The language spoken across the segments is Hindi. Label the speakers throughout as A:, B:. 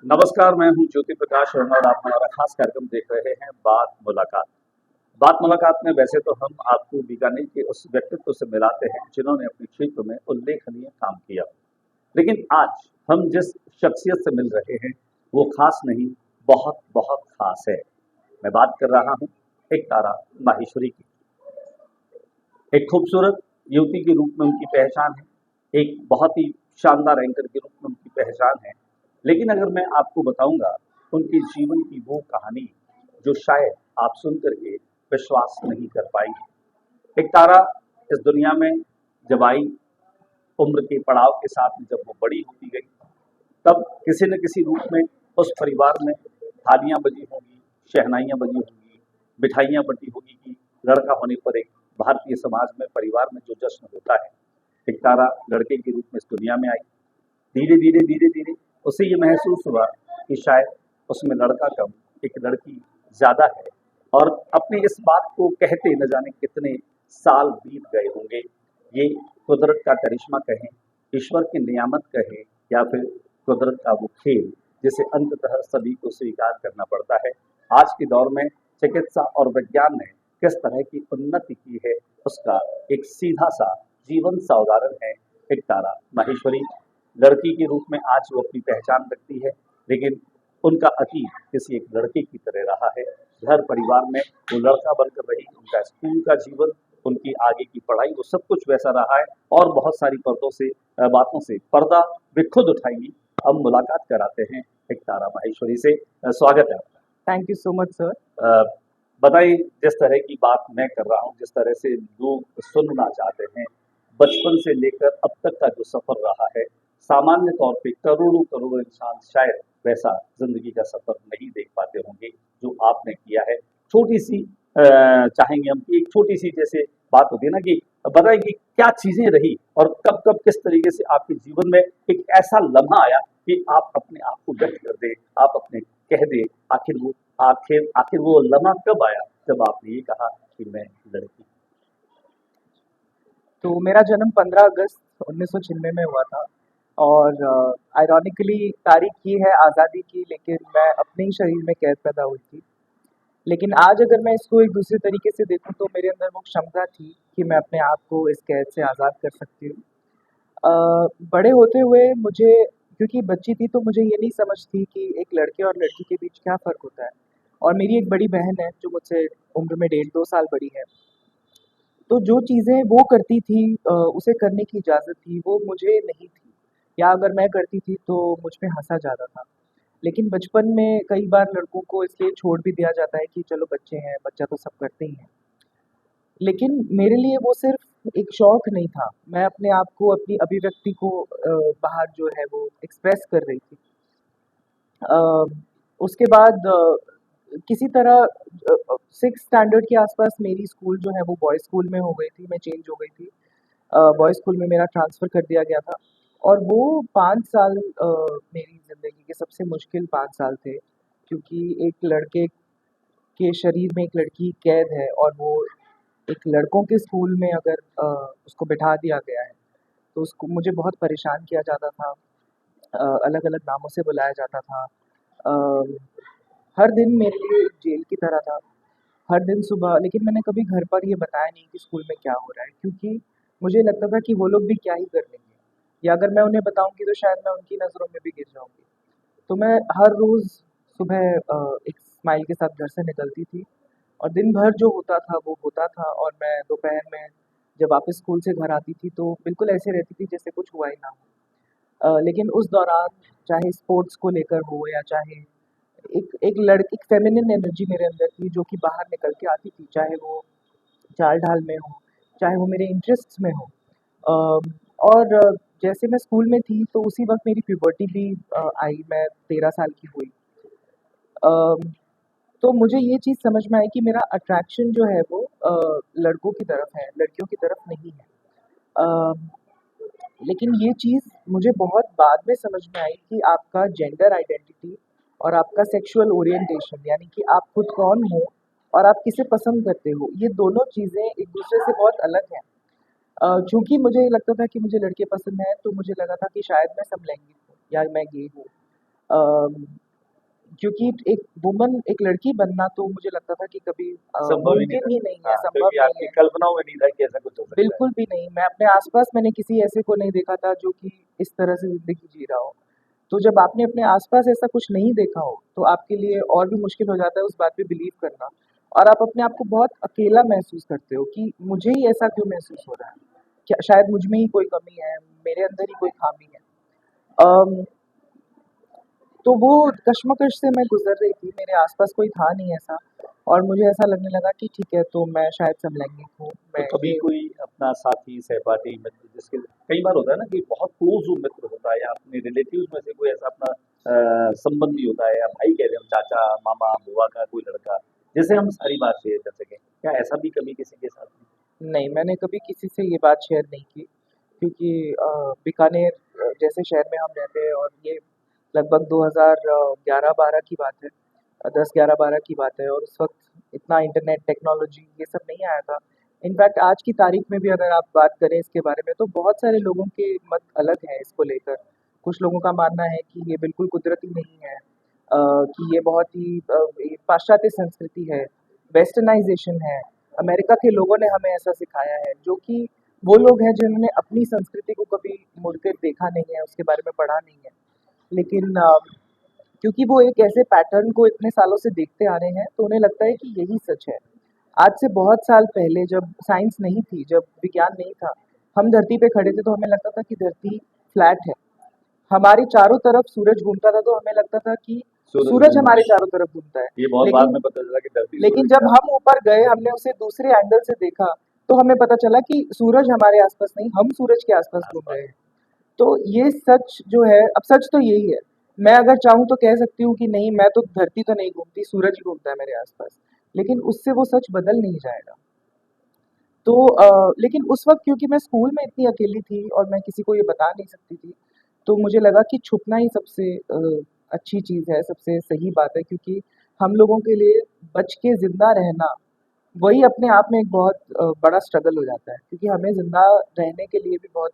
A: नमस्कार, मैं हूँ ज्योति प्रकाश शर्मा और आप हमारा खास कार्यक्रम देख रहे हैं बात मुलाकात। बात मुलाकात में वैसे तो हम आपको बीकानेर के उस व्यक्तित्व से मिलाते हैं जिन्होंने अपने क्षेत्र में उल्लेखनीय काम किया। लेकिन आज हम जिस शख्सियत से मिल रहे हैं वो खास नहीं, बहुत बहुत खास है। मैं बात कर रहा हूँ एकतारा माहेश्वरी की। एक खूबसूरत युवती के रूप में उनकी पहचान है, एक बहुत ही शानदार एंकर के रूप में उनकी पहचान है। लेकिन अगर मैं आपको बताऊंगा उनके जीवन की वो कहानी जो शायद आप सुन करके विश्वास नहीं कर पाएंगे। एक तारा इस दुनिया में जब आई, उम्र के पड़ाव के साथ में जब वो बड़ी होती गई, तब किसी न किसी रूप में उस परिवार में थालियां बजी होंगी, शहनाइयां बजी होंगी, मिठाइयां बटी होगी कि लड़का होने पर एक भारतीय समाज में परिवार में जो जश्न होता है, एक तारा लड़के के रूप में इस दुनिया में आई। धीरे धीरे उसे ये महसूस हुआ कि शायद उसमें लड़का कम, एक लड़की ज्यादा है। और अपनी इस बात को कहते न जाने कितने साल बीत गए होंगे। ये कुदरत का करिश्मा कहें, ईश्वर की नियामत कहें, या फिर कुदरत का वो खेल जिसे अंततः सभी को स्वीकार करना पड़ता है। आज के दौर में चिकित्सा और विज्ञान ने किस तरह की उन्नति की है उसका एक सीधा सा जीवन सा उदाहरण है एक तारा माहेश्वरी। लड़की के रूप में आज वो अपनी पहचान रखती है, लेकिन उनका अतीत किसी एक लड़के की तरह रहा है। घर परिवार में वो लड़का बनकर रही, उनका स्कूल का जीवन, उनकी आगे की पढ़ाई, वो सब कुछ वैसा रहा है। और बहुत सारी पर्दों से बातों से पर्दा वे खुद उठाएंगी। अब मुलाकात कराते हैं एक तारा माहेश्वरी से। स्वागत है आपका।
B: Thank you so much sir.
A: Uh, बताइए, जिस तरह की बात मैं कर रहा हूँ, जिस तरह से लोग सुनना चाहते हैं, बचपन से लेकर अब तक का जो सफर रहा है, सामान्य तौर पे करोड़ों करोड़ों इंसान शायद वैसा जिंदगी का सफर नहीं देख पाते होंगे जो आपने किया है। छोटी सी चाहेंगे हम कि एक छोटी सी जैसे बात होती है ना कि बताइए कि क्या चीजें रही और कब कब किस तरीके से आपके जीवन में एक ऐसा लम्हा आया कि आप अपने आप को व्यक्त कर दें, आप अपने कह दें। आखिर आखिर वो लम्हा कब आया जब आपने ये कहा कि मैं लड़की।
B: तो मेरा जन्म 15 अगस्त 1996 में हुआ था। और आयरॉनिकली तारीख ये है आज़ादी की, लेकिन मैं अपने ही शरीर में कैद पैदा हुई थी। लेकिन आज अगर मैं इसको एक दूसरे तरीके से देखूं तो मेरे अंदर वो क्षमता थी कि मैं अपने आप को इस कैद से आज़ाद कर सकती हूँ। बड़े होते हुए मुझे, क्योंकि बच्ची थी तो मुझे ये नहीं समझ थी कि एक लड़के और लड़की के बीच क्या फ़र्क होता है। और मेरी एक बड़ी बहन है जो मुझसे उम्र में 1.5-2 साल बड़ी है। तो जो चीज़ें वो करती थी उसे करने की इजाज़त थी, वो मुझे नहीं थी। या अगर मैं करती थी तो मुझ पे हँसा जाता था। लेकिन बचपन में कई बार लड़कों को इसलिए छोड़ भी दिया जाता है कि चलो बच्चे हैं, बच्चा तो सब करते ही हैं। लेकिन मेरे लिए वो सिर्फ़ एक शौक नहीं था, मैं अपने आप को, अपनी अभिव्यक्ति को बाहर जो है वो एक्सप्रेस कर रही थी। अ, उसके बाद किसी तरह 6th स्टैंडर्ड के आसपास मेरी स्कूल जो है वो बॉयज़ स्कूल में हो गई थी, मैं चेंज हो गई थी। बॉयज़ स्कूल में मेरा ट्रांसफ़र कर दिया गया था। और वो 5 साल मेरी ज़िंदगी के सबसे मुश्किल 5 साल थे, क्योंकि एक लड़के के शरीर में एक लड़की कैद है और वो एक लड़कों के स्कूल में अगर उसको बिठा दिया गया है, तो उसको मुझे बहुत परेशान किया जाता था। अलग-अलग नामों से बुलाया जाता था। अ, हर दिन मेरे लिए जेल की तरह था। हर दिन सुबह, लेकिन मैंने कभी घर पर ये बताया नहीं कि स्कूल में क्या हो रहा है, क्योंकि मुझे लगता था कि वो लोग भी क्या ही कर लेंगे, या अगर मैं उन्हें बताऊँगी तो शायद मैं उनकी नज़रों में भी गिर जाऊँगी। तो मैं हर रोज़ सुबह एक स्माइल के साथ घर से निकलती थी, और दिन भर जो होता था वो होता था, और मैं दोपहर में जब वापस स्कूल से घर आती थी तो बिल्कुल ऐसे रहती थी जैसे कुछ हुआ ही ना हो। लेकिन उस दौरान चाहे स्पोर्ट्स को लेकर हो, या चाहे एक लड़की, एक फेमिनिन एनर्जी मेरे अंदर थी जो कि बाहर निकल के आती थी, चाहे वो चाल-ढाल में हो, चाहे वो मेरे इंटरेस्ट्स में हो। और जैसे मैं स्कूल में थी तो उसी वक़्त मेरी प्यूबर्टी भी आई, मैं 13 साल की हुई। अ, तो मुझे ये चीज़ समझ में आई कि मेरा अट्रैक्शन जो है वो लड़कों की तरफ है, लड़कियों की तरफ नहीं है। अ, लेकिन ये चीज़ मुझे बहुत बाद में समझ में आई कि आपका जेंडर आइडेंटिटी और आपका सेक्सुअल ओरिएंटेशन, यानी कि आप खुद कौन हो और आप किसे पसंद करते हो, ये दोनों चीज़ें एक दूसरे से बहुत अलग हैं। चूँकि मुझे लगता था कि मुझे लड़के पसंद हैं, तो मुझे लगा था कि शायद मैं समलैंगिक हूँ या मैं गे हूँ। अम, क्योंकि एक वुमन, एक लड़की बनना तो मुझे लगता था कि कभी
A: संभव ही नहीं
B: मुमकिन
A: था।
B: ही नहीं है,
A: हाँ,
B: संभव
A: क्योंकि
B: नहीं
A: आपकी
B: है।
A: कल्पनाओं में नहीं था कि ऐसा कुछ हो सकता है।
B: बिल्कुल भी नहीं। मैं अपने आस-पास मैंने किसी ऐसे को नहीं देखा था जो कि इस तरह से ज़िंदगी जी रहा हो। तो जब आपने अपने आस-पास ऐसा कुछ नहीं देखा हो, तो आपके लिए और भी मुश्किल हो जाता है उस बात पे बिलीव करना, और आप अपने आप को बहुत अकेला महसूस करते हो कि मुझे ही ऐसा क्यों महसूस हो रहा है? क्या शायद मुझ में ही कोई कमी है, मेरे अंदर ही कोई खामी है। अम, तो वो कश्मकश से मैं गुज़र रही थी, मेरे आस-पास कोई था नहीं ऐसा, और मुझे ऐसा लगने लगा कि ठीक है, तो मैं शायद समलैंगिक हूँ,
A: तो
B: मैं
A: कभी
B: ये।
A: कोई अपना साथी, सहपाठी, मित्र जिसके कई बार होता है ना कि बहुत क्लोज़ जो मित्र होता है या अपने रिलेटिव्स में से कोई ऐसा अपना संबंधी होता है या भाई कह लें हम, चाचा, मामा, बुआ का कोई लड़का, जिसे हम सारी बात शेयर कर सकें। क्या ऐसा भी कभी किसी के साथ हुआ?
B: नहीं, मैंने कभी किसी से ये बात शेयर नहीं की, क्योंकि बीकानेर जैसे शहर में हम रहते हैं, और ये लगभग 2011-12 की बात है, 10-11-12 की बात है, और उस वक़्त इतना इंटरनेट टेक्नोलॉजी ये सब नहीं आया था। इनफैक्ट आज की तारीख में भी अगर आप बात करें इसके बारे में, तो बहुत सारे लोगों के मत अलग हैं इसको लेकर। कुछ लोगों का मानना है कि ये बिल्कुल कुदरती नहीं है, कि ये बहुत ही ये पाश्चात्य संस्कृति है, वेस्टर्नाइज़ेशन है। अमेरिका के लोगों ने हमें ऐसा सिखाया है, जो कि वो लोग हैं जिन्होंने अपनी संस्कृति को कभी मुड़कर देखा नहीं है, उसके बारे में पढ़ा नहीं है। लेकिन क्योंकि वो एक ऐसे पैटर्न को इतने सालों से देखते आ रहे हैं, तो उन्हें लगता है कि यही सच है। आज से बहुत साल पहले जब साइंस नहीं थी, जब विज्ञान नहीं था, हम धरती पे खड़े थे तो हमें लगता था कि धरती फ्लैट है। हमारे चारों तरफ सूरज घूमता था तो हमें लगता था कि
A: सूरज
B: सूरज
A: घूम
B: हमारे
A: रहा
B: चारों तरफ घूमता है।
A: है। ये बहुत बाद
B: लेकिन
A: में पता चला कि धरती
B: लेकिन
A: सूरज के
B: जब
A: आस
B: हम ऊपर गए, हमने उसे दूसरे एंगल से देखा, तो हमें पता चला कि सूरज हमारे आसपास नहीं, हम सूरज के आसपास घूम
A: आस-पास।
B: रहे हैं। तो ये सच जो है, अब सच तो यही है। मैं अगर चाहूँ तो कह सकती हूँ कि नहीं, मैं तो, धरती तो नहीं घूमती, सूरज ही घूमता है मेरे आसपास। लेकिन उससे वो सच बदल नहीं जाएगा। तो लेकिन उस वक़्त क्योंकि मैं स्कूल में इतनी अकेली थी और मैं किसी को ये बता नहीं सकती थी, तो मुझे लगा कि छुपना ही सबसे अच्छी चीज़ है, सबसे सही बात है, क्योंकि हम लोगों के लिए बच के ज़िंदा रहना, वही अपने आप में एक बहुत बड़ा स्ट्रगल हो जाता है, क्योंकि हमें ज़िंदा रहने के लिए भी बहुत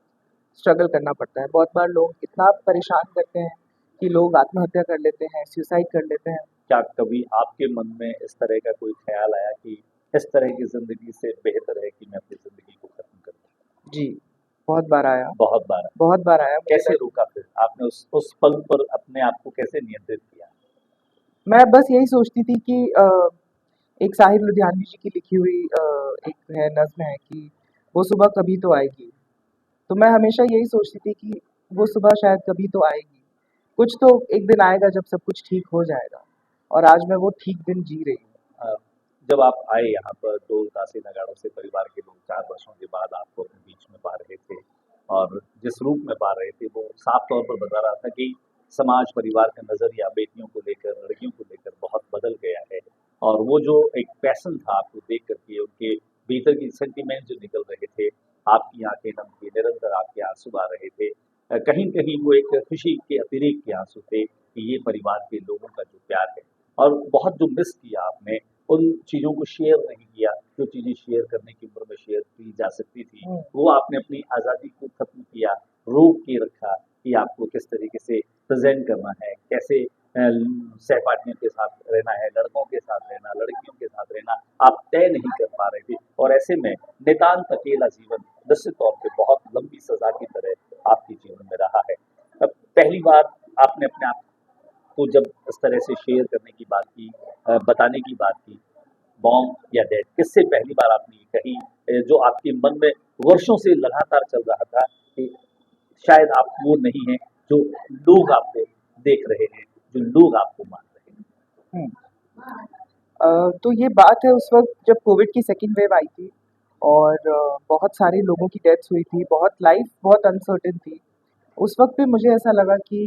B: स्ट्रगल करना पड़ता है। बहुत बार लोग इतना परेशान करते हैं कि लोग आत्महत्या कर लेते हैं, सुसाइड कर लेते हैं।
A: क्या कभी आपके मन में इस तरह का कोई ख़्याल आया कि इस तरह की ज़िंदगी से बेहतर है कि मैं अपनी ज़िंदगी को ख़त्म कर दूँ?
B: जी, बहुत बार आया,
A: बहुत बार।
B: बहुत बार आया। मुझे
A: कैसे
B: लग
A: रोका फिर? आपने उस पल पर अपने आप को कैसे नियंत्रित किया?
B: मैं बस यही सोचती थी कि एक साहिर लुधियानवी जी की लिखी हुई एक है नज़्म है कि वो सुबह कभी तो आएगी। तो मैं हमेशा यही सोचती थी कि वो सुबह शायद कभी तो आएगी। कुछ तो एक दिन आएगा जब सब कुछ ठीक हो जाएगा, और आज मैं वो ठीक दिन जी रही हूँ।
A: अ, जब आप आए यहाँ पर दो दासी नगाड़ों से परिवार के लोग 4 वर्षों के बाद आपको अपने बीच में पा रहे थे और जिस रूप में पा रहे थे वो साफ तौर पर बता रहा था कि समाज परिवार का नज़रिया बेटियों को लेकर, लड़कियों को लेकर बहुत बदल गया है और वो जो एक पैशन था आपको देख कर के उनके भीतर की सेंटिमेंट जो निकल रहे थे, आपकी आँखें नम थी, निरंतर आपके आँसू आ रहे थे। कहीं-कहीं वो एक खुशी के अतिरेक के आँसू थे कि ये परिवार के लोगों का जो प्यार है और बहुत जो मिस किया आपने उन चीज़ों को शेयर नहीं किया, जो चीज़ें शेयर करने की उम्र में शेयर की जा सकती थी,
B: हुँ,
A: वो आपने अपनी आज़ादी को ख़त्म किया, रोक के रखा कि आपको किस तरीके से प्रेज़ेंट करना है, कैसे सहपाठियों के साथ रहना है, लड़कों के साथ रहना, लड़कियों के साथ रहना, आप तय नहीं कर पा रहे थे और ऐसे में नितांत अकेला जीवन निश्चित तौर पे बहुत लंबी सज़ा की तरह आपके जीवन में रहा है। पहली बार आपने अपने आप को जब इस तरह से शेयर करने की बात की बताने की बात की, मॉम या डैड किससे पहली बार आपने ये कही जो आपके मन में वर्षों से लगातार चल रहा था कि शायद आप वो नहीं हैं जो लोग आपको देख रहे हैं, जो लोग आपको मान रहे हैं।
B: हुँ। तो ये बात है उस वक़्त जब कोविड की सेकंड वेव आई थी, और बहुत सारे लोगों की डेथ्स हुई थी, बहुत लाइफ़ बहुत अनसर्टेन थी। उस वक़्त पे मुझे ऐसा लगा कि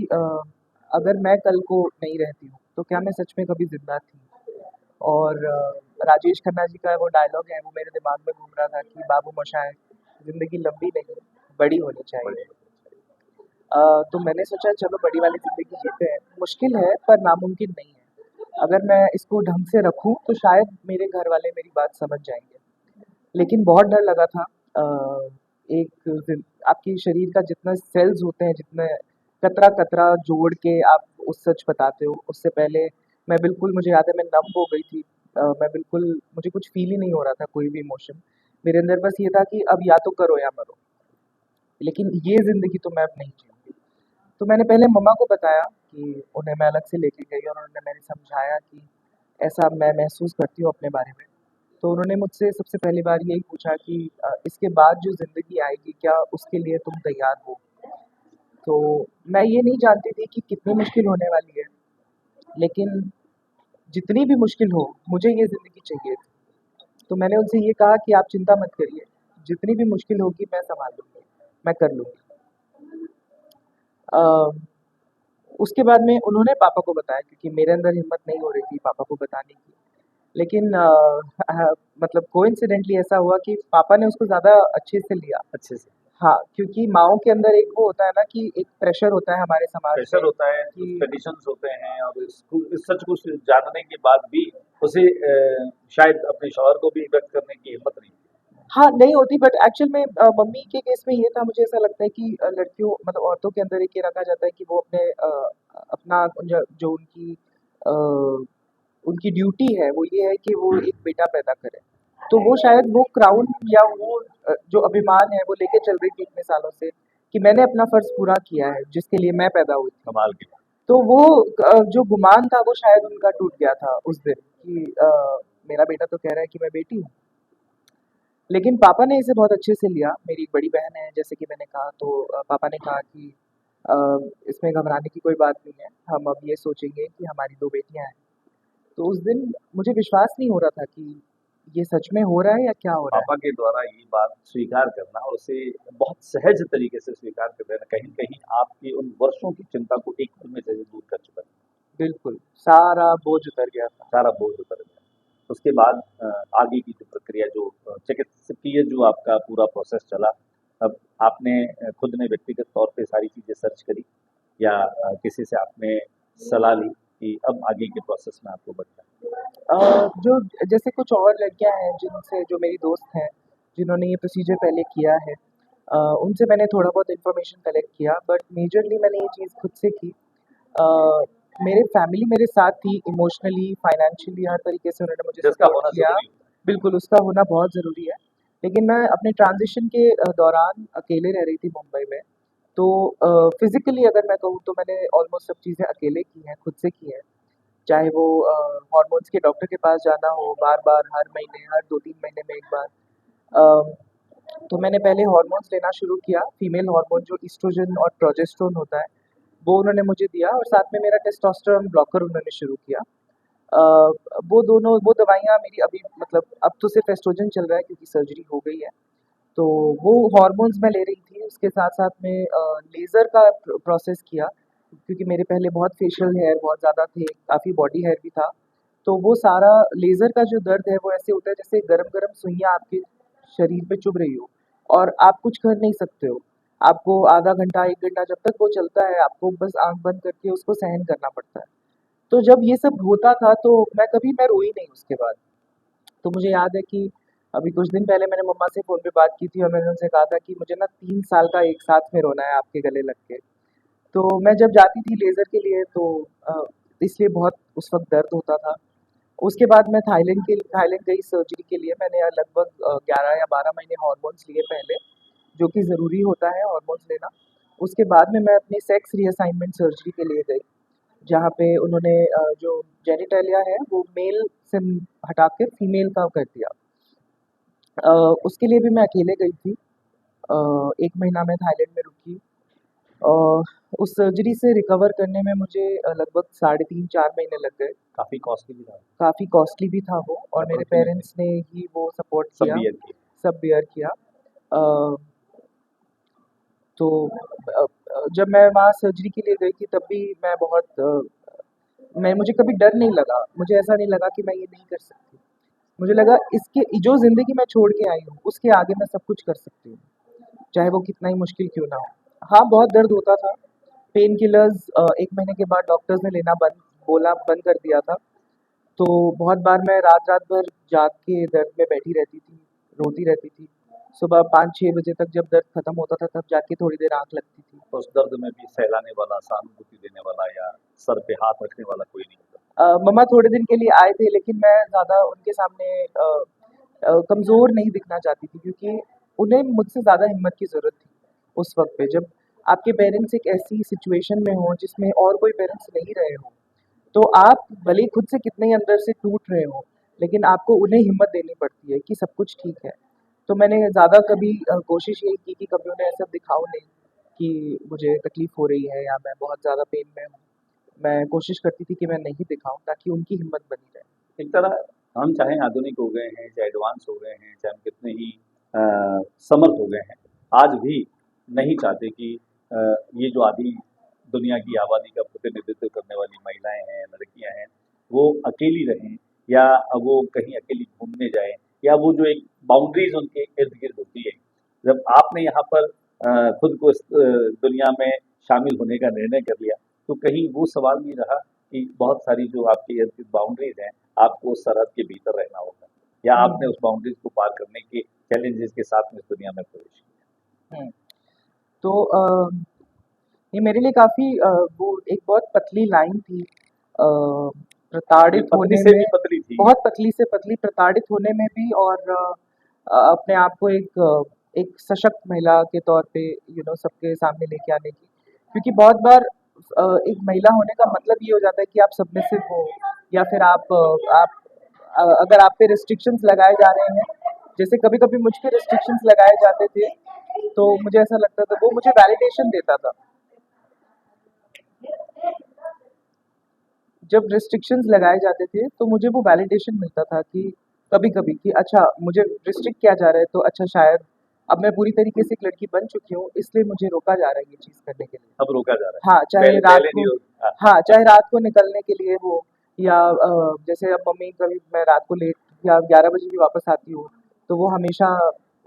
B: अगर मैं कल को नहीं रहती हूँ, तो क्या मैं सच में कभी ज़िंदा थी? और राजेश खन्ना जी का वो डायलॉग है, वो मेरे दिमाग में घूम रहा था कि बाबू मोशाय, ज़िंदगी लंबी नहीं, बड़ी होनी चाहिए।
A: बड़े
B: तो मैंने सोचा चलो बड़ी वाली ज़िंदगी जीते हैं। मुश्किल है पर नामुमकिन नहीं है। अगर मैं इसको ढंग से रखूँ तो शायद मेरे घर वाले मेरी बात समझ जाएँगे। लेकिन बहुत डर लगा था। एक आपके शरीर का जितना सेल्स होते हैं, जितने कतरा कतरा जोड़ के आप उस सच बताते हो। उससे पहले मैं बिल्कुल, मुझे याद है मैं नम हो गई थी। मैं बिल्कुल, मुझे कुछ फ़ील ही नहीं हो रहा था, कोई भी इमोशन। मेरे अंदर बस ये था कि अब या तो करो या मरो, लेकिन ये ज़िंदगी तो मैं अब नहीं जीऊँगी। तो मैंने पहले मम्मा को बताया कि उन्हें मैं अलग से लेके गई और उन्होंने मैंने समझाया कि ऐसा मैं महसूस करती हूँ अपने बारे में। तो उन्होंने मुझसे सबसे पहली बार यही पूछा कि इसके बाद जो ज़िंदगी आएगी, क्या उसके लिए तुम तैयार हो? तो मैं ये नहीं जानती थी कि कितनी मुश्किल होने वाली है, लेकिन जितनी भी मुश्किल हो, मुझे ये ज़िंदगी चाहिए थी। तो मैंने उनसे ये कहा कि आप चिंता मत करिए, जितनी भी मुश्किल होगी मैं सँभाल लूँगी, मैं कर लूँगी। अ, उसके बाद में उन्होंने पापा को बताया, क्योंकि मेरे अंदर हिम्मत नहीं हो रही थी पापा को बताने की। लेकिन मतलब कोइंसिडेंटली ऐसा हुआ कि पापा ने उसको ज़्यादा अच्छे से लिया।
A: अच्छे से।
B: हाँ, क्योंकि माँओं के अंदर एक वो होता है ना कि एक प्रेशर होता है हमारे समाज
A: प्रेशर
B: में
A: होता है, कुछ
B: कि
A: कंडीशंस होते हैं और इस सच को जानने के बाद भी उसे शायद अपने शौहर को भी व्यक्त करने की हिम्मत नहीं थी।
B: हाँ, नहीं होती, बट एक्चुअल में मम्मी के केस में ये था, मुझे ऐसा लगता है कि लड़कियों मतलब औरतों के अंदर एक ये रखा जाता है कि वो अपने अपना जो अ, उनकी ड्यूटी है वो ये है कि वो एक बेटा पैदा करें। तो वो शायद वो क्राउन या वो जो अभिमान है वो लेके चल रही थी इतने सालों से कि मैंने अपना फर्ज पूरा किया है जिसके लिए मैं पैदा हुई थी।
A: कमाल की बात।
B: तो वो जो गुमान था वो शायद उनका टूट गया था उस दिन कि मेरा बेटा तो कह रहा है कि मैं बेटी हूँ। लेकिन पापा ने इसे बहुत अच्छे से लिया। मेरी एक बड़ी बहन है, जैसे कि मैंने कहा, तो पापा ने कहा कि अ, इसमें घबराने की कोई बात नहीं है, हम अब ये सोचेंगे कि हमारी 2 बेटियाँ हैं। तो उस दिन मुझे विश्वास नहीं हो रहा था कि ये सच में हो रहा है या क्या हो रहा है।
A: पापा के द्वारा ये बात स्वीकार करना और उसे बहुत सहज तरीके से स्वीकार कर देना कहीं न कहीं आपकी उन वर्षों की चिंता को एक पल में ज़रूर दूर कर चुका है।
B: बिल्कुल, सारा बोझ उतर गया था।
A: सारा बोझ उतर गया। उसके बाद आगे की जो प्रक्रिया जो चिकित्सकीय जो आपका पूरा प्रोसेस चला, अब आपने खुद ने व्यक्तिगत तौर पे सारी चीज़ें सर्च करी या किसी से आपने सलाह ली कि अब आगे के प्रोसेस में आपको बढ़ना है?
B: जो जैसे कुछ और लड़कियां हैं जिनसे, जो मेरी दोस्त हैं जिन्होंने ये प्रोसीजर पहले किया है, उनसे मैंने थोड़ा बहुत इन्फॉर्मेशन कलेक्ट किया, बट मेजरली मैंने ये चीज़ खुद से की। अ, मेरे फैमिली मेरे साथ थी, इमोशनली, फाइनेंशियली, हर तरीके से उन्होंने मुझे
A: जिसका
B: सपोर्ट
A: होना
B: किया।
A: ज़रूरी होता
B: बिल्कुल, उसका होना बहुत ज़रूरी है। लेकिन मैं अपने ट्रांज़िशन के दौरान अकेले रह रही थी मुंबई में। तो फिज़िकली अगर मैं कहूँ तो मैंने ऑलमोस्ट सब चीज़ें अकेले की हैं, खुद से की हैं। चाहे वो हॉर्मोन्स के डॉक्टर के पास जाना हो बार-बार, हर महीने, हर 2-3 महीने में 1 बार। अ, तो मैंने पहले हॉर्मोन्स लेना शुरू किया, फीमेल हार्मोन जो एस्ट्रोजन और प्रोजेस्टेरोन होता है, वो उन्होंने मुझे दिया और साथ में मेरा टेस्टोस्टेरोन ब्लॉकर उन्होंने शुरू किया। अ, वो दवाइयाँ मेरी अभी, मतलब अब तो सिर्फ़ एस्ट्रोजन चल रहा है क्योंकि सर्जरी हो गई है। तो वो हॉर्मोन्स मैं ले रही थी, उसके साथ-साथ में लेज़र का प्रोसेस किया, क्योंकि मेरे पहले बहुत फेशियल हेयर बहुत ज़्यादा थे, काफ़ी बॉडी हेयर भी था। तो वो सारा लेज़र का जो दर्द है वो ऐसे होता है जैसे गरम-गरम सुइयाँ आपके शरीर पे चुभ रही हो और आप कुछ कर नहीं सकते हो। आपको आधा घंटा, 1 घंटा जब तक वो चलता है, आपको बस आँख बंद करके उसको सहन करना पड़ता है। तो जब ये सब होता था तो मैं रोई नहीं उसके बाद। तो मुझे याद है कि अभी कुछ दिन पहले मैंने मम्मा से फ़ोन पे बात की थी और मैंने उनसे कहा था कि मुझे ना 3 साल का एक साथ में रोना है आपके गले लग के। तो मैं जब जाती थी लेज़र के लिए तो इसलिए बहुत उस वक़्त दर्द होता था। उसके बाद मैं थाईलैंड गई सर्जरी के लिए। मैंने लगभग 11 या 12 महीने हॉर्मोन्स लिए पहले, जो कि ज़रूरी होता है हॉर्मोन्स लेना। उसके बाद में मैं अपनी सेक्स रीअसाइनमेंट सर्जरी के लिए गई, जहाँ पे उन्होंने जो जेनिटालिया है वो मेल से हटा के फीमेल का कर दिया। अ, उसके लिए भी मैं अकेले गई थी। 1 महीना मैं थाईलैंड में रुकी। उस सर्जरी से रिकवर करने में मुझे लगभग साढ़े 3-4 महीने लग गए।
A: काफ़ी कॉस्टली भी था,
B: काफ़ी कॉस्टली भी था वो, और मेरे
A: अप्रॉक्सिमेटली
B: पेरेंट्स ने ही वो सपोर्ट
A: सब
B: किया,
A: बियर किए।
B: सब बेयर किया। अ, तो जब मैं वहाँ सर्जरी के लिए गई थी तब भी मैं बहुत मैं मुझे कभी डर नहीं लगा। मुझे ऐसा नहीं लगा कि मैं ये नहीं कर सकती। मुझे लगा इसके जो ज़िंदगी मैं छोड़ के आई हूँ, उसके आगे मैं सब कुछ कर सकती हूँ, चाहे वो कितना ही मुश्किल क्यों ना हो। हाँ, बहुत दर्द होता था। पेन किलर्स 1 महीने के बाद डॉक्टर्स ने लेना बंद कर दिया था। तो बहुत बार मैं रात-रात भर जाग के दर्द में बैठी रहती थी, रोती रहती थी। सुबह 5-6 बजे तक जब दर्द खत्म होता था तब जाके थोड़ी देर आँख लगती थी।
A: उस दर्द में भी सहलाने वाला, सहानुभूति देने वाला या सर पे हाथ रखने वाला कोई नहीं होता।
B: मम्मा थोड़े दिन के लिए आए थे लेकिन मैं ज़्यादा उनके सामने कमज़ोर नहीं दिखना चाहती थी क्योंकि उन्हें मुझसे ज़्यादा हिम्मत की ज़रूरत थी उस वक़्त पे। जब आपके पेरेंट्स एक ऐसी सिचुएशन में हों जिसमें और कोई पेरेंट्स नहीं रहे हों, तो आप भले ही खुद से कितने ही अंदर से टूट रहे हों, लेकिन आपको उन्हें हिम्मत देनी पड़ती है कि सब कुछ ठीक है। तो मैंने ज़्यादा कभी कोशिश यही की कि कभी उन्हें ऐसा दिखाऊँ नहीं कि मुझे तकलीफ़ हो रही है या मैं बहुत ज़्यादा पेन में हूँ। मैं कोशिश करती थी कि मैं नहीं दिखाऊँ ताकि उनकी हिम्मत बनी रहे।
A: एक तरह हम चाहे आधुनिक हो गए हैं, चाहे एडवांस हो गए हैं, चाहे हम कितने ही अ, समर्थ हो गए हैं, आज भी नहीं चाहते कि ये जो आधी दुनिया की आबादी का प्रतिनिधित्व करने वाली महिलाएँ हैं, लड़कियाँ हैं, वो अकेली रहें या वो कहीं अकेली घूमने जाएँ या वो जो एक बाउंड्रीज़ उनके इर्द-गिर्द होती है, जब आपने यहाँ पर खुद को इस दुनिया में शामिल होने का निर्णय कर लिया, तो कहीं वो सवाल नहीं रहा कि बहुत सारी जो आपकी इर्द-गिर्द बाउंड्रीज़ हैं, आपको उस सरहद के भीतर रहना होगा या आपने
B: हुँ,
A: उस बाउंड्रीज़ को पार करने के चैलेंजेस के साथ में इस दुनिया में प्रवेश किया।
B: हुँ। तो ये मेरे लिए काफ़ी वो एक बहुत पतली लाइन थी
A: ये
B: प्रताड़ित
A: पतली
B: होने
A: से
B: में,
A: भी पतली थी।
B: बहुत पतली से पतली प्रताड़ित होने में भी और अपने आप को एक सशक्त महिला के तौर पे सबके सामने लेके आने की। क्योंकि बहुत बार एक महिला होने का मतलब ये हो जाता है कि आप सबमिसिव हो या फिर अगर आप पे रिस्ट्रिक्शंस लगाए जा रहे हैं, जैसे कभी-कभी मुझ पे रिस्ट्रिक्शंस लगाए जाते थे, तो मुझे ऐसा लगता था वो मुझे वैलिडेशन देता था। जब रिस्ट्रिक्शंस लगाए जाते थे तो मुझे वो वैलिडेशन मिलता था कि कभी-कभी कि अच्छा मुझे रिस्ट्रिक्ट किया जा रहा है तो अच्छा शायद अब मैं पूरी तरीके से एक लड़की बन चुकी हूँ इसलिए मुझे रोका जा रहा है ये चीज़ करने के लिए।
A: अब रोका जा रहा है।
B: हाँ, चाहे
A: पहले
B: रात
A: पहले नहीं
B: को
A: हाँ,
B: हाँ, चाहे रात को निकलने के लिए हो या जैसे अब मम्मी कभी मैं रात को लेट या 11 बजे भी वापस आती हूँ, तो वो हमेशा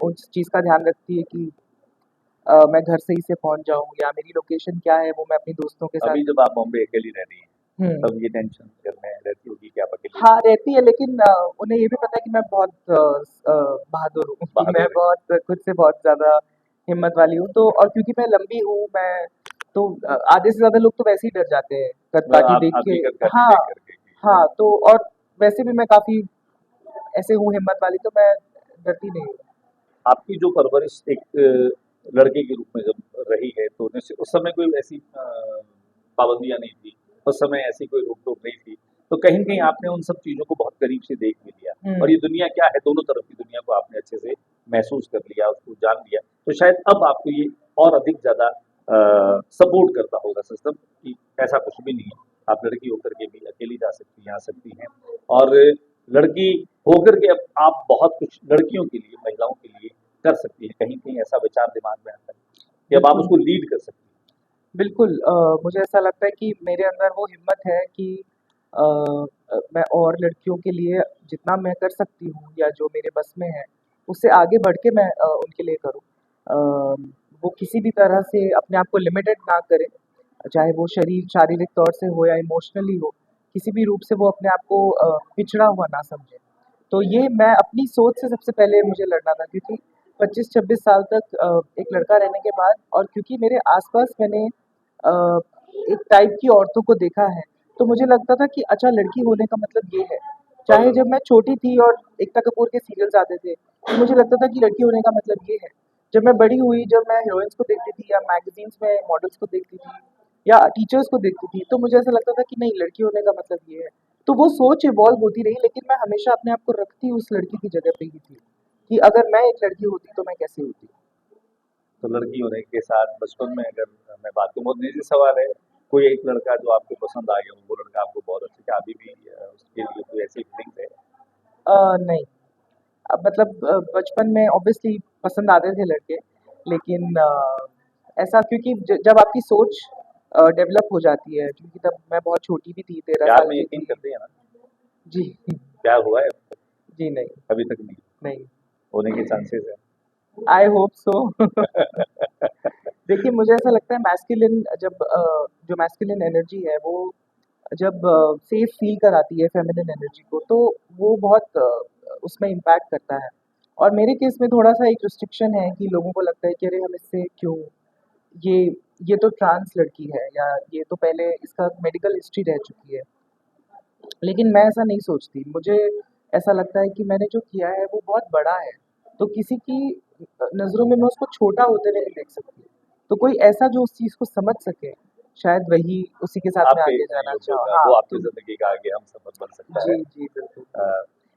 B: उस चीज़ का ध्यान रखती है कि मैं घर सही से पहुँच जाऊँ या मेरी लोकेशन क्या है वो मैं अपने दोस्तों के साथ
A: अभी जब आप बॉम्बे अकेली रह रही हैं,
B: हुँ।
A: तब ये टेंशन घर में रहती होगी कि आप अकेली
B: हाँ, रहती है लेकिन उन्हें ये भी पता है कि मैं बहुत बहादुर हूँ कि मैं
A: बहादुर हैं।
B: बहुत खुद से बहुत ज़्यादा हिम्मत वाली हूँ। तो और क्योंकि मैं लंबी हूँ मैं तो आधे से ज़्यादा लोग तो वैसे ही डर जाते हैं कद-काठी
A: आप
B: देख के।
A: आपकी कद-काठी
B: हाँ,
A: देख कर के कि
B: हाँ, तो और वैसे भी मैं काफ़ी ऐसे हूँ हिम्मत वाली तो मैं डरती नहीं हूँ।
A: आपकी जो परवरिश एक लड़के के रूप में जब रही है, तो निश्चित उस समय कोई ऐसी पाबंदियाँ नहीं थी, उस समय ऐसी कोई रोक-टोक नहीं थी। तो कहीं न कहीं आपने उन सब चीज़ों को बहुत करीब से देख भी लिया और
B: हुँ,
A: ये दुनिया क्या है, दोनों तरफ की दुनिया को आपने अच्छे से महसूस कर लिया, उसको जान लिया। तो शायद अब आपको ये और अधिक ज़्यादा सपोर्ट करता होगा सिस्टम कि ऐसा कुछ भी नहीं है। आप लड़की होकर के भी अकेली जा सकती हैं, आ सकती हैं और लड़की होकर के अब आप बहुत कुछ लड़कियों के लिए, महिलाओं के लिए कर सकती हैं। कहीं-कहीं ऐसा विचार दिमाग में आता है कि अब आप
B: बिल्कुल।
A: उसको लीड कर सकती हैं।
B: बिल्कुल मुझे ऐसा लगता है कि मेरे अंदर वो हिम्मत है कि मैं और लड़कियों के लिए जितना मैं कर सकती हूँ या जो मेरे बस में है, उससे आगे बढ़ के मैं उनके लिए करूँ। वो किसी भी तरह से अपने आप को लिमिटेड ना करें, चाहे वो शारीरिक तौर से हो या इमोशनली हो, किसी भी रूप से वो अपने आप को पिछड़ा हुआ ना समझें। तो ये मैं अपनी सोच से सबसे पहले मुझे लड़ना था क्योंकि 25-26 साल तक एक लड़का रहने के बाद और क्योंकि मेरे आस-पास मैंने अ, एक टाइप की औरतों को देखा है, तो मुझे लगता था कि अच्छा लड़की होने का मतलब ये है।
A: और
B: चाहे जब मैं छोटी थी और एकता कपूर के सीरियल्स आते थे, तो मुझे लगता था कि लड़की होने का मतलब ये है। जब मैं बड़ी हुई, जब मैं हीरोइन्स को देखती थी या मैगज़ीन्स में मॉडल्स को देखती थी या टीचर्स को देखती थी, तो मुझे ऐसा लगता था कि नहीं लड़की होने का मतलब ये है। तो वो सोच इवॉल्व होती रही लेकिन मैं हमेशा अपने आप को रखती उस लड़की की जगह पे ही थी, कि अगर मैं एक लड़की होती तो मैं कैसे होती?
A: तो लड़की होने के साथ बचपन में अगर मैं बात करूँ बहुत निजी सवाल है, कोई एक लड़का जो आपको पसंद आ गया हो, वो लड़का आपको बहुत अच्छा क्या अभी भी उसके लिए कोई ऐसी फीलिंग्स है?
B: नहीं। अब मतलब बचपन में ऑब्वियसली पसंद आते थे लड़के, लेकिन ऐसा क्योंकि जब आपकी सोच डेवलप हो जाती है, क्योंकि तब मैं बहुत छोटी भी थी, 13
A: प्यार
B: साल
A: में
B: की
A: यकीन
B: थी।
A: करते हैं ना?
B: जी,
A: प्यार हुआ है
B: जी नहीं,
A: अभी तक नहीं,
B: नहीं।
A: होने के चांसेस है।
B: I hope so. देखिए, मुझे ऐसा लगता है जो मैस्कुलिन एनर्जी है वो जब सेफ फील कराती है फेमिनिन एनर्जी को, तो वो बहुत उसमें इम्पैक्ट करता है। और मेरे केस में थोड़ा-सा एक रिस्ट्रिक्शन है कि लोगों को लगता है कि अरे हम इससे क्यों ये ये तो ट्रांस लड़की है या ये तो पहले इसका मेडिकल हिस्ट्री रह चुकी है। लेकिन मैं ऐसा नहीं सोचती। मुझे ऐसा लगता है कि मैंने जो किया है वो बहुत बड़ा है। तो किसी की नज़रों में मैं उसको छोटा होते हुए नहीं देख सकती। तो कोई ऐसा जो उस चीज़ को समझ सके, शायद वही उसी के साथ मैं
A: आपके
B: आगे जाना
A: सहयोग
B: चाहूँ।
A: होगा,
B: हाँ,
A: वो आपकी
B: तो
A: ज़िंदगी का आगे हम सफ़र बन सकता है।
B: जी, जी, बिल्कुल।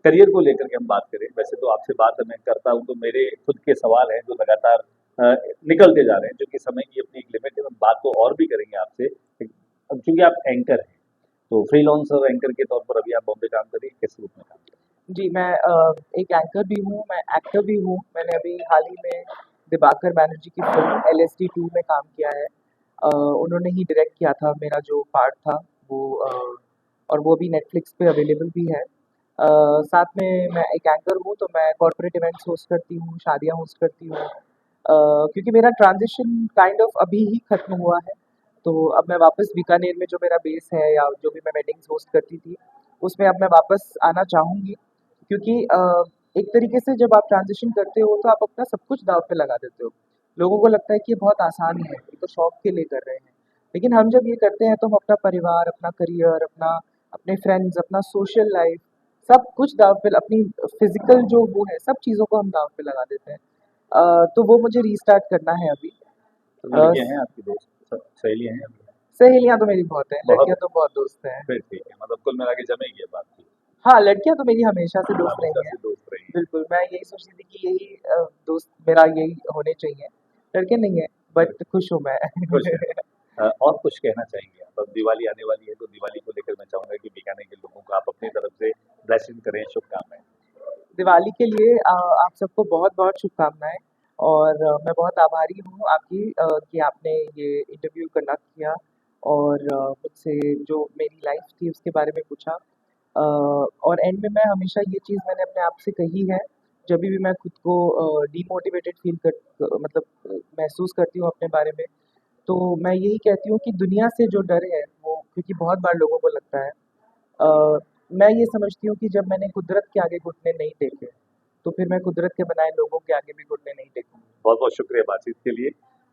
A: करियर को लेकर के हम बात करें, वैसे तो आपसे बात मैं करता हूँ तो मेरे खुद के सवाल हैं जो लगातार अ, निकलते जा रहे हैं, जो कि समय की अपनी एक लिमिट है, हम बात तो और भी करेंगे आपसे। अब चूँकि आप एंकर हैं, तो फ्रीलांसर एंकर के तौर पर अभी आप बॉम्बे काम कर रही हैं, किस रूप में काम कर रही
B: जी, मैं एक एंकर भी हूँ, मैं एक्टर भी हूँ। मैंने अभी हाल ही में दिबाकर बैनर्जी की फ़िल्म एलएसडी 2 में काम किया है। उन्होंने ही डायरेक्ट किया था मेरा जो पार्ट था वो और वो अभी नेटफ्लिक्स पे अवेलेबल भी है। साथ में मैं एक एंकर हूँ, तो मैं कॉर्पोरेट इवेंट्स होस्ट करती हूँ, शादियाँ होस्ट करती हूँ। क्योंकि मेरा ट्रांज़िशन काइंड ऑफ अभी ही ख़त्म हुआ है, तो अब मैं वापस बीकानेर में जो मेरा बेस है या जो भी मैं वेडिंग्स होस्ट करती थी, उसमें अब मैं वापस आना चाहूँगी। क्योंकि एक तरीके से जब आप ट्रांज़िशन करते हो तो आप अपना सब कुछ दाँव पे लगा देते हो। लोगों को लगता है कि ये बहुत आसान है, ये तो शौक के लिए कर रहे हैं। लेकिन हम जब ये करते हैं तो हम अपना परिवार, अपना करियर, अपने फ्रेंड्स, अपना सोशल लाइफ़ सब कुछ दाँव पे अपनी फ़िज़िकल जो वो है, सब चीज़ों को हम दाँव पे लगा देते हैं। तो वो मुझे रीस्टार्ट करना है अभी।
A: हैं?
B: अ,
A: लड़कियाँ हैं आपकी दोस्त, सहेलियाँ हैं?
B: सहेलियाँ तो मेरी बहुत हैं,
A: बहुत
B: लड़कियाँ तो बहुत दोस्त हैं।
A: फिर ठीक है, मतलब कुल मिला के जमेगी अब आपकी,
B: हाँ, लड़कियाँ तो मेरी हमेशा से दोस्त
A: हमेशा
B: रही हैं।
A: से दोस्त रही हैं।
B: बिल्कुल, मैं यही सोचती थी कि यही दोस्त मेरा यही होने चाहिए। लड़के नहीं हैं, बट खुश हूँ मैं।
A: खुश हैं। और कुछ कहना चाहेंगे आप? अब दिवाली आने वाली है, तो दिवाली को लेकर मैं चाहूँगा कि बीकानेर के लोगों को आप अपनी तरफ से ब्लेसिंग करें, शुभकामनाएँ।
B: दिवाली के लिए आप सबको बहुत-बहुत शुभकामनाएँ और मैं बहुत आभारी हूँ आपकी कि आपने ये इंटरव्यू कंडक्ट किया और मुझसे जो मेरी लाइफ़ थी उसके बारे में पूछा। और एंड में मैं हमेशा ये चीज़ मैंने अपने आप से कही है, जभी भी मैं खुद को डिमोटिवेटेड फ़ील मतलब महसूस करती हूँ अपने बारे में, तो मैं यही कहती हूँ कि दुनिया से जो डर है वो क्योंकि बहुत बार लोगों को लगता है मैं ये समझती हूँ कि जब मैंने कुदरत के आगे घुटने नहीं टेके, तो फिर मैं कुदरत के बनाए लोगों के आगे भी घुटने नहीं टेकूँगी।
A: बहुत-बहुत शुक्रिया बातचीत के लिए।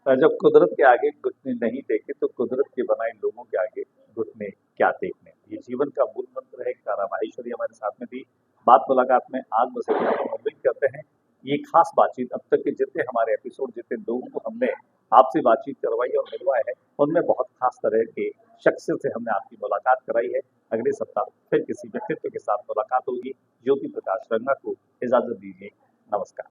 A: जब कुदरत के आगे घुटने नहीं टेके, तो कुदरत के बनाए लोगों के आगे घुटने क्या टेकने। ये जीवन का मूल मंत्र है। तारा माहेश्वरी हमारे साथ में थी। बात मुलाकात में आज बस इतना ही। हम उम्मीद करते हैं, ये खास बातचीत अब तक के जितने हमारे एपिसोड जितने लोगों को हमने आपसे बातचीत करवाई और मिलवाया है, उनमें बहुत खास तरह के शख्सियत से हमने आपकी मुलाकात कराई है। अगले सप्ताह फिर किसी व्यक्तित्व के साथ मुलाकात होगी। ज्योति प्रकाश रंगा को इजाज़त दीजिए। नमस्कार।